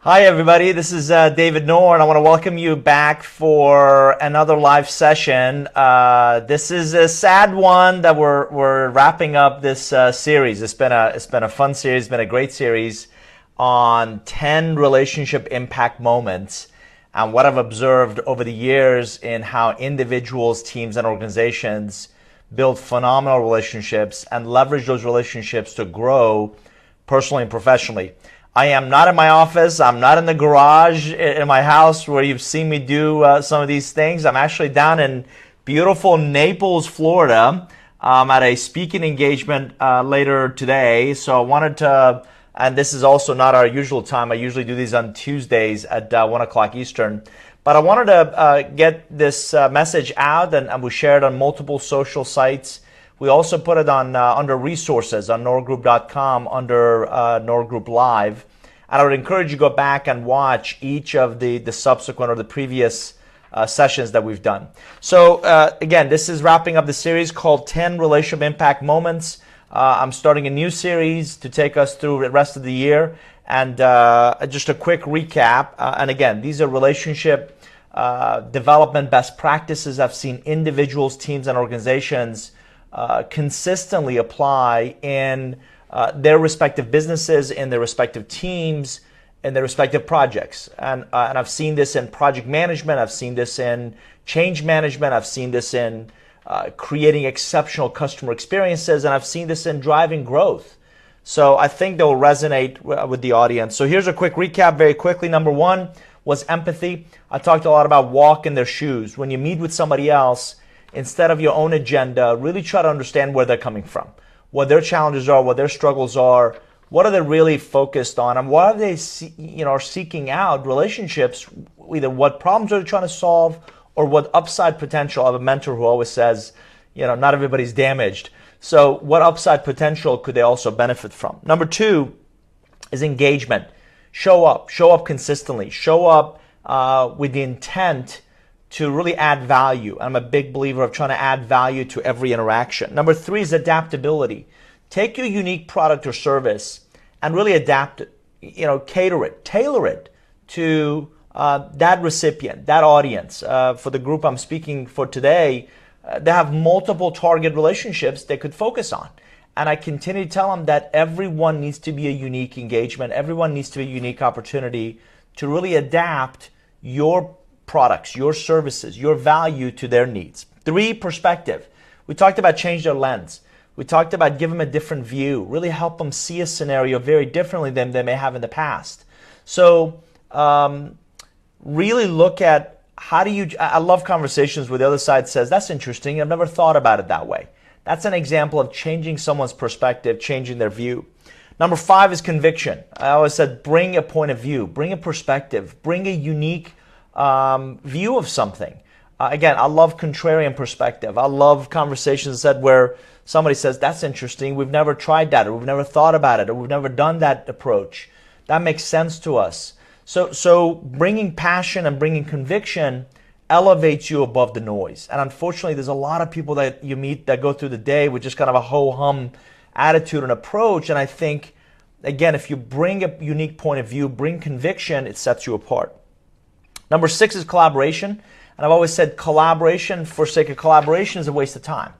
Hi everybody, this is David Nour, and I want to welcome you back for another live session. This is a sad one that we're wrapping up this series. It's been a fun series, it's been a great series on 10 relationship impact moments and what I've observed over the years in how individuals, teams, and organizations build phenomenal relationships and leverage those relationships to grow personally and professionally. I am not in my office. I'm not in the garage in my house where you've seen me do some of these things. I'm actually down in beautiful Naples, Florida, at a speaking engagement later today. So I wanted to, and this is also not our usual time. I usually do these on Tuesdays at 1 o'clock Eastern. But I wanted to get this message out, and we share it on multiple social sites. We also put it on under resources on nourgroup.com under Nour Group Live. And I would encourage you to go back and watch each of the subsequent or the previous sessions that we've done. So again, this is wrapping up the series called 10 Relationship Impact Moments. I'm starting a new series to take us through the rest of the year. And just a quick recap. And again, these are relationship development best practices I've seen individuals, teams, and organizations consistently apply in their respective businesses, in their respective teams, in their respective projects. And I've seen this in project management, I've seen this in change management, I've seen this in creating exceptional customer experiences, and I've seen this in driving growth. So I think they'll resonate with the audience. So here's a quick recap very quickly. Number one was empathy. I talked a lot about walk in their shoes. When you meet with somebody else, instead of your own agenda, really try to understand where they're coming from, what their challenges are, what their struggles are, what are they really focused on, and what are they seeking out relationships, either what problems are they trying to solve or what upside potential. I have a mentor who always says, not everybody's damaged. So what upside potential could they also benefit from? Number two is engagement. Show up consistently, show up with the intent to really add value. I'm a big believer of trying to add value to every interaction. Number three is adaptability. Take your unique product or service and really adapt it, cater it, tailor it to that recipient, that audience. For the group I'm speaking for today, they have multiple target relationships they could focus on. And I continue to tell them that everyone needs to be a unique engagement. Everyone needs to be a unique opportunity to really adapt your products, your services, your value to their needs. Three, perspective. We talked about change their lens. We talked about give them a different view, really help them see a scenario very differently than they may have in the past. So really look at I love conversations where the other side says, that's interesting, I've never thought about it that way. That's an example of changing someone's perspective, changing their view. Number five is conviction. I always said, bring a point of view, bring a perspective, bring a unique view of something. Again, I love contrarian perspective. I love conversations where somebody says, that's interesting, we've never tried that, or we've never thought about it, or we've never done that approach. That makes sense to us. So bringing passion and bringing conviction elevates you above the noise. And unfortunately, there's a lot of people that you meet that go through the day with just kind of a ho-hum attitude and approach. And I think, again, if you bring a unique point of view, bring conviction, it sets you apart. Number six is collaboration. And I've always said collaboration for sake of collaboration is a waste of time.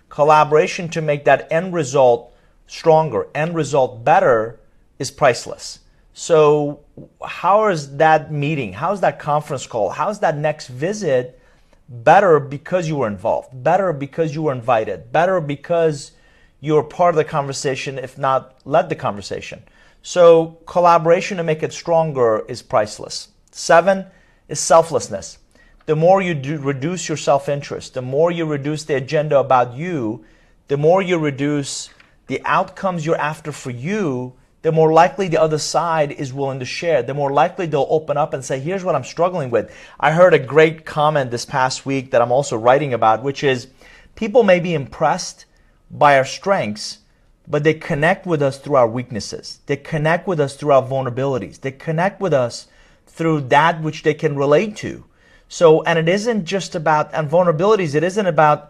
Collaboration to make that end result stronger, end result better, is priceless. So how is that meeting? How is that conference call? How is that next visit better because you were involved? Better because you were invited? Better because you were part of the conversation, if not led the conversation? So collaboration to make it stronger is priceless. Seven is selflessness. The more you reduce your self-interest, the more you reduce the agenda about you, the more you reduce the outcomes you're after for you, the more likely the other side is willing to share. The more likely they'll open up and say, here's what I'm struggling with. I heard a great comment this past week that I'm also writing about, which is people may be impressed by our strengths, but they connect with us through our weaknesses. They connect with us through our vulnerabilities. They connect with us through that which they can relate to. So, and it isn't just about, and vulnerabilities, it isn't about,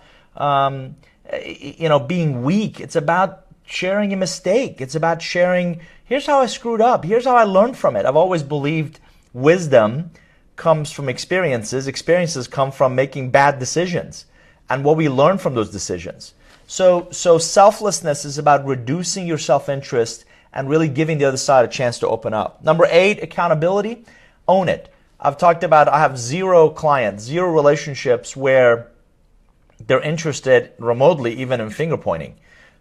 being weak. It's about sharing a mistake. It's about sharing, here's how I screwed up. Here's how I learned from it. I've always believed wisdom comes from experiences. Experiences come from making bad decisions and what we learn from those decisions. So selflessness is about reducing your self-interest and really giving the other side a chance to open up. Number 8, accountability. Own it. I've talked about, I have 0 clients, 0 relationships where they're interested remotely, even in finger pointing.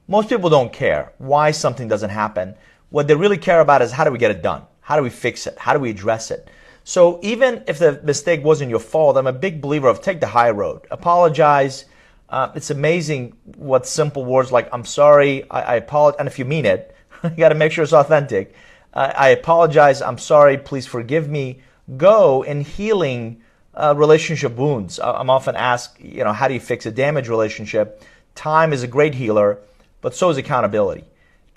Most people don't care why something doesn't happen. What they really care about is how do we get it done? How do we fix it? How do we address it? So even if the mistake wasn't your fault, I'm a big believer of take the high road. Apologize. It's amazing what simple words like I'm sorry, I apologize, and if you mean it, you got to make sure it's authentic. I apologize, I'm sorry, please forgive me. Go in healing relationship wounds. I'm often asked, how do you fix a damaged relationship? Time is a great healer, but so is accountability.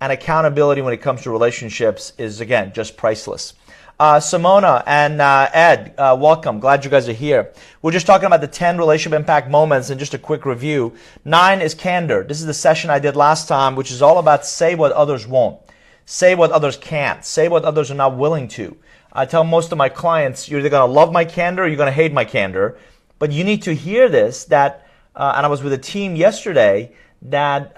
And accountability when it comes to relationships is, again, just priceless. Simona and Ed, welcome. Glad you guys are here. We're just talking about the 10 relationship impact moments and just a quick review. 9 is candor. This is the session I did last time, which is all about say what others won't. Say what others can't. Say what others are not willing to. I tell most of my clients, you're either going to love my candor or you're going to hate my candor. But you need to hear this, that, and I was with a team yesterday, that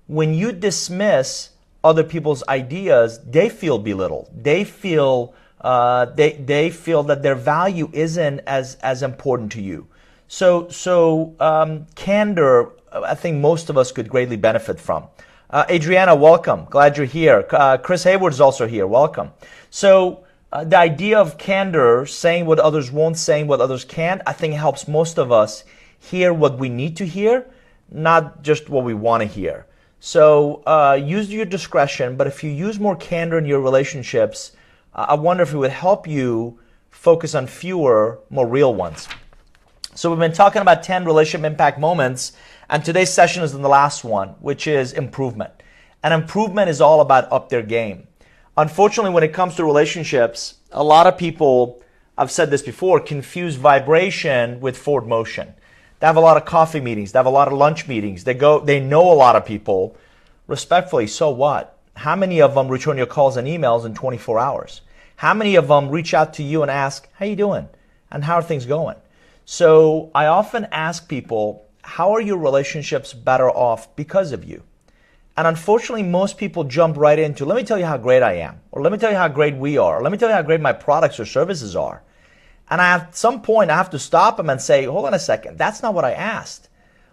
when you dismiss other people's ideas, they feel belittled. They feel they feel that their value isn't as important to you. So candor, I think most of us could greatly benefit from. Adriana, welcome. Glad you're here. Chris Hayward's also here. Welcome. So the idea of candor, saying what others won't, saying what others can't, I think helps most of us hear what we need to hear, not just what we want to hear. So use your discretion, but if you use more candor in your relationships, I wonder if it would help you focus on fewer, more real ones. So we've been talking about 10 relationship impact moments, and today's session is in the last one, which is improvement. And improvement is all about up their game. Unfortunately, when it comes to relationships, a lot of people, I've said this before, confuse vibration with forward motion. They have a lot of coffee meetings. They have a lot of lunch meetings. They know a lot of people. Respectfully, so what? How many of them return your calls and emails in 24 hours? How many of them reach out to you and ask, how you doing? And how are things going? So I often ask people, how are your relationships better off because of you? And unfortunately, most people jump right into, let me tell you how great I am. Or let me tell you how great we are. Or let me tell you how great my products or services are. And at some point, I have to stop them and say, hold on a second, that's not what I asked.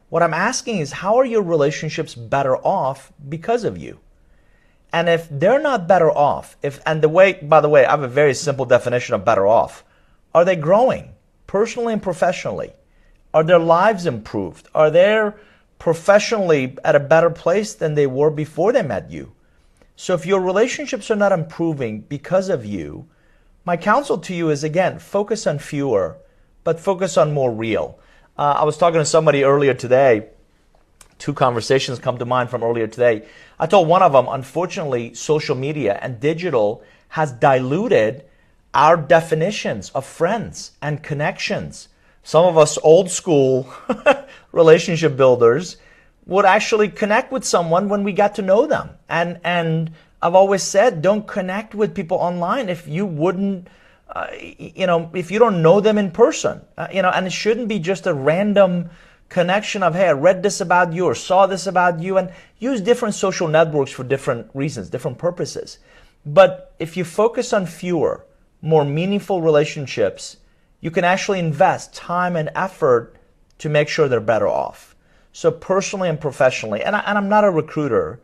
What I'm asking is, how are your relationships better off because of you? And if they're not better off, by the way, I have a very simple definition of better off. Are they growing personally and professionally? Are their lives improved? Are they professionally at a better place than they were before they met you? So if your relationships are not improving because of you, my counsel to you is, again, focus on fewer, but focus on more real. I was talking to somebody earlier today. 2 conversations come to mind from earlier today. I told one of them, unfortunately, social media and digital has diluted our definitions of friends and connections. Some of us old school relationship builders would actually connect with someone when we got to know them. And I've always said, don't connect with people online if you wouldn't, if you don't know them in person. And it shouldn't be just a random connection of, hey, I read this about you or saw this about you, and use different social networks for different reasons, different purposes. But if you focus on fewer, more meaningful relationships, you can actually invest time and effort to make sure they're better off. So personally and professionally, and I'm not a recruiter,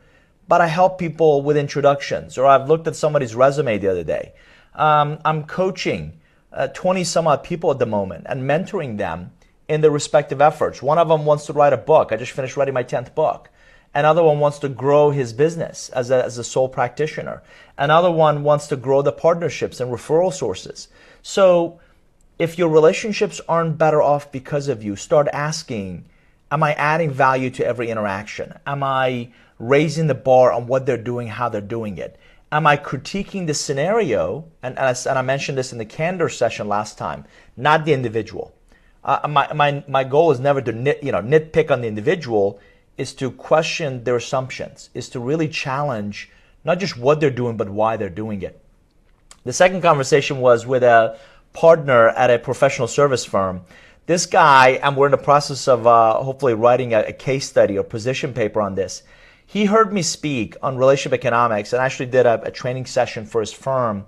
but I help people with introductions, or I've looked at somebody's resume the other day. I'm coaching 20 some odd people at the moment and mentoring them in their respective efforts. One of them wants to write a book. I just finished writing my 10th book. Another one wants to grow his business as a sole practitioner. Another one wants to grow the partnerships and referral sources. So if your relationships aren't better off because of you, start asking, am I adding value to every interaction? Am I raising the bar on what they're doing, how they're doing it? Am I critiquing the scenario? And I mentioned this in the candor session last time, not the individual. My goal is never to nitpick on the individual. is to question their assumptions, is to really challenge not just what they're doing, but why they're doing it. The second conversation was with a partner at a professional service firm. This guy, and we're in the process of hopefully writing a case study or position paper on this. He heard me speak on relationship economics and actually did a training session for his firm.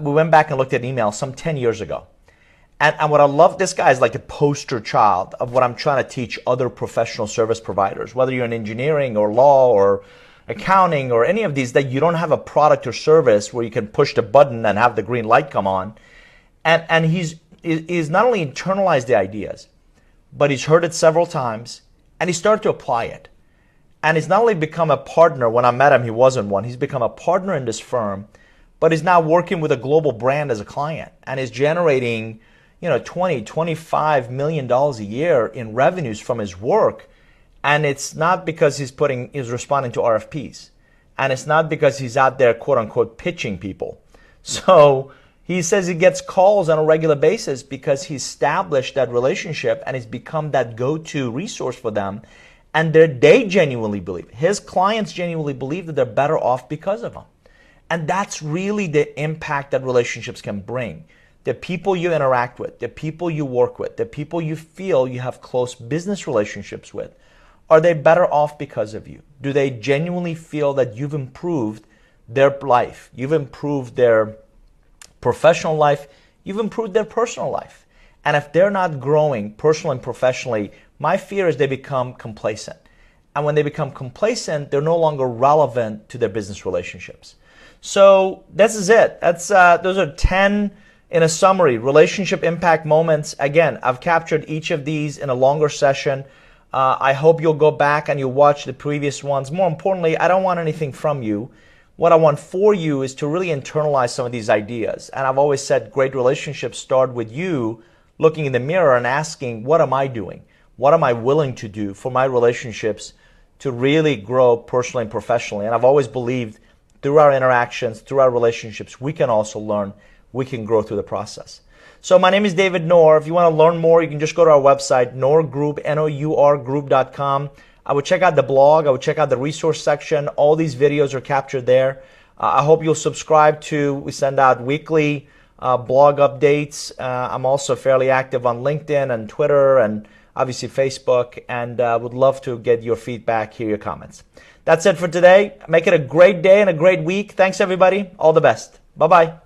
We went back and looked at emails some 10 years ago. And what I love, this guy is like the poster child of what I'm trying to teach other professional service providers, whether you're in engineering or law or accounting or any of these, that you don't have a product or service where you can push the button and have the green light come on. And he's not only internalized the ideas, but he's heard it several times and he started to apply it. And he's not only become a partner. When I met him, he wasn't one. He's become a partner in this firm, but he's now working with a global brand as a client and is generating, $20-25 million a year in revenues from his work. And it's not because he's responding to RFPs. And it's not because he's out there, quote unquote, pitching people. So he says he gets calls on a regular basis because he established that relationship and he's become that go-to resource for them. And they genuinely believe, his clients genuinely believe that they're better off because of him. And that's really the impact that relationships can bring. The people you interact with, the people you work with, the people you feel you have close business relationships with, are they better off because of you? Do they genuinely feel that you've improved their life? You've improved their professional life? You've improved their personal life? And if they're not growing personally and professionally, my fear is they become complacent. And when they become complacent, they're no longer relevant to their business relationships. So this is it. Those are 10, in a summary, relationship impact moments. Again, I've captured each of these in a longer session. I hope you'll go back and you'll watch the previous ones. More importantly, I don't want anything from you. What I want for you is to really internalize some of these ideas. And I've always said great relationships start with you looking in the mirror and asking, what am I doing? What am I willing to do for my relationships to really grow personally and professionally? And I've always believed through our interactions, through our relationships, we can also learn, we can grow through the process. So my name is David Nour. If you want to learn more, you can just go to our website, Nour Group, nourgroup.com. I would check out the blog. I would check out the resource section. All these videos are captured there. I hope you'll subscribe to, we send out weekly blog updates. I'm also fairly active on LinkedIn and Twitter and obviously Facebook, and would love to get your feedback, hear your comments. That's it for today. Make it a great day and a great week. Thanks, everybody. All the best. Bye-bye.